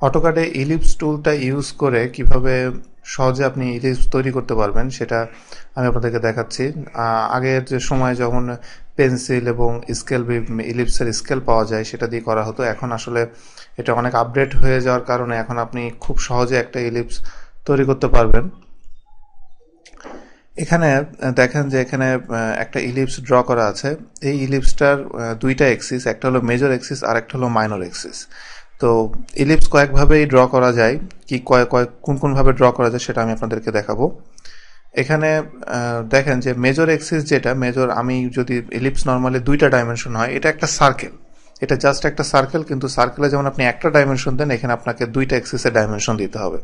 অটোক্যাডে ellipse টুলটা use করে কিভাবে সহজে আপনি ইলিপস তৈরি করতে পারবেন সেটা আমি আপনাদেরকে দেখাচ্ছি। আগের যে সময় যখন পেন্সিল এবং স্কেল, ইলিপসের স্কেল পাওয়া যায় সেটা দিয়ে করা হতো, এখন আসলে এটা অনেক আপডেট হয়ে যাওয়ার কারণে এখন আপনি খুব সহজে একটা ইলিপস তৈরি করতে পারবেন। এখানে দেখেন যে এখানে একটা ইলিপস ড্র করা আছে। এই ইলিপসটার দুইটা এক্সিস, একটা হলো মেজর এক্সিস আর একটা হলো মাইনর এক্সিস। তো ইলিপস কয়েকভাবেই ড্র করা যায়, কি কোন ভাবে ড্র করা যায় সেটা আমি আপনাদেরকে দেখাবো। এখানে দেখেন যে মেজর এক্সিস যেটা মেজর, আমি যদি ইলিপস নর্মালি দুইটা ডাইমেনশন হয়, এটা একটা সার্কেল, এটা জাস্ট একটা সার্কেল, কিন্তু সার্কেলে যেমন আপনি একটা ডাইমেনশন দেন, এখানে আপনাকে দুইটা এক্সিসের ডাইমেনশন দিতে হবে।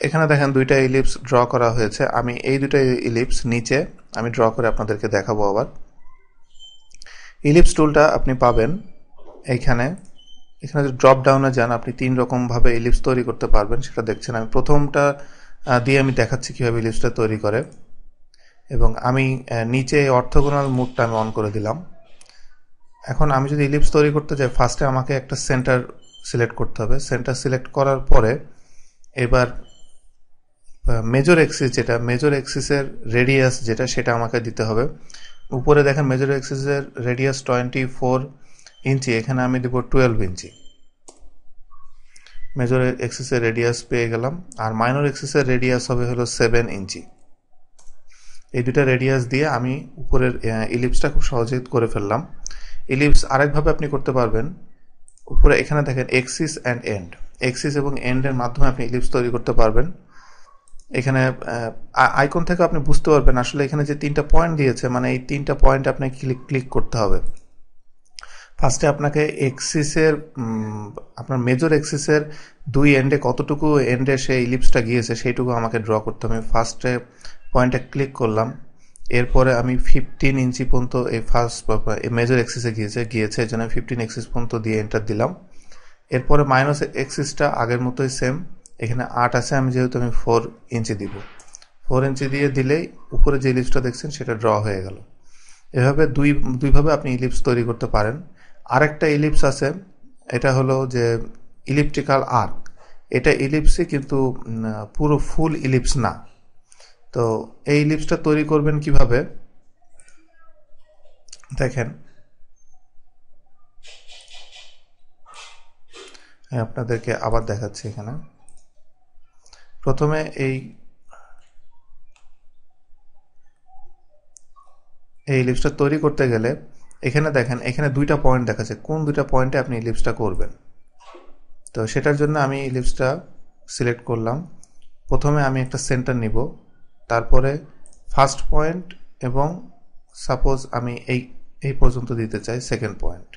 এখানে দেখেন দুইটা ইলিপস ড্র করা হয়েছে। আমি এই দুটো ইলিপস নিচে আমি ড্র করে আপনাদেরকে দেখাবো। আবার ইলিপস টুলটা আপনি পাবেন এইখানে। এখানে যদি ড্রপ ডাউনে যান, আপনি 3 রকম ভাবে ইলিপস তৈরি করতে পারবেন, সেটা দেখছেন। আমি প্রথমটা দিয়ে আমি দেখাচ্ছি কিভাবে ইলিপসটা তৈরি করে, এবং আমি নিচে অর্থোগোনাল মোডটা আমি অন করে দিলাম। এখন আমি যদি ইলিপস তৈরি করতে যাই, ফার্স্টে আমাকে একটা সেন্টার সিলেক্ট করতে হবে। সেন্টার সিলেক্ট করার পরে এবার মেজর এক্সিস, যেটা মেজর এক্সিসের রেডিয়াস যেটা, সেটা আমাকে দিতে হবে। উপরে দেখেন মেজর এক্সিসের রেডিয়াস 24 ইঞ্চি, এখানে আমি দেব 12 ইঞ্চি। মেজর এক্সিসের রেডিয়াস পেয়ে গেলাম। আর মাইনর এক্সিসের রেডিয়াস হবে হলো 7 ইঞ্চি। এই দুটা রেডিয়াস দিয়ে আমি উপরের ইলিপসটা খুব সহজেই করে ফেললাম। ইলিপস আরেকভাবে আপনি করতে পারবেন। উপরে এখানে দেখেন এক্সিস অ্যান্ড এন্ড, এক্সিস এবং এন্ডের মাধ্যমে আপনি ইলিপস তৈরি করতে পারবেন। এখানে আইকন থেকে আপনি বুঝতে পারবেন আসলে এখানে যে 3টা পয়েন্ট দিয়েছে, মানে এই 3টা পয়েন্ট আপনাকে ক্লিক করতে হবে। ফার্স্টে আপনাকে এক্সিসের, আপনার মেজর এক্সিসের 2 এন্ডে কতটুকু এন্ডে সেই ইলিপসটা গিয়েছে সেইটুকু আমাকে ড্র করতে হবে। আমি ফার্স্টে পয়েন্টে ক্লিক করলাম, এরপরে আমি 15 ইঞ্চি পর্যন্ত এই ফার্স্ট মেজর এক্সিসে গিয়েছে এই জন্য 15 এক্সিস পর্যন্ত দিয়ে এন্টার দিলাম। এরপরে মাইনাস এক্সিসটা আগের মতোই সেম, এখানে 8 আছে, আমি যেহেতু আমি 4 ইঞ্চি দিব। 4 ইঞ্চি দিয়ে দিলেই উপরে যে ইলিপসটা দেখছেন সেটা ড্র হয়ে গেল। এভাবে দুইভাবে আপনি ইলিপস তৈরি করতে পারেন। আরেকটা ইলিপস আছে, এটা হলো যে ইলিপটিক্যাল আর্ক। এটা ইলিপসই, কিন্তু পুরো ফুল ইলিপস না। তো এই ইলিপসটা তৈরি করবেন কিভাবে দেখেন, আপনাদেরকে আবার দেখাচ্ছি। এখানে প্রথমে এই ইলিপসটা তৈরি করতে গেলে এখানে দেখেন, এখানে 2টা পয়েন্ট দেখাচ্ছে, কোন 2টা পয়েন্টে আপনি ইলিপসটা করবেন। তো সেটার জন্য আমি ইলিপসটা সিলেক্ট করলাম। প্রথমে আমি একটা সেন্টার নিব, তারপরে ফার্স্ট পয়েন্ট, এবং সাপোজ আমি এই পর্যন্ত দিতে চাই সেকেন্ড পয়েন্ট।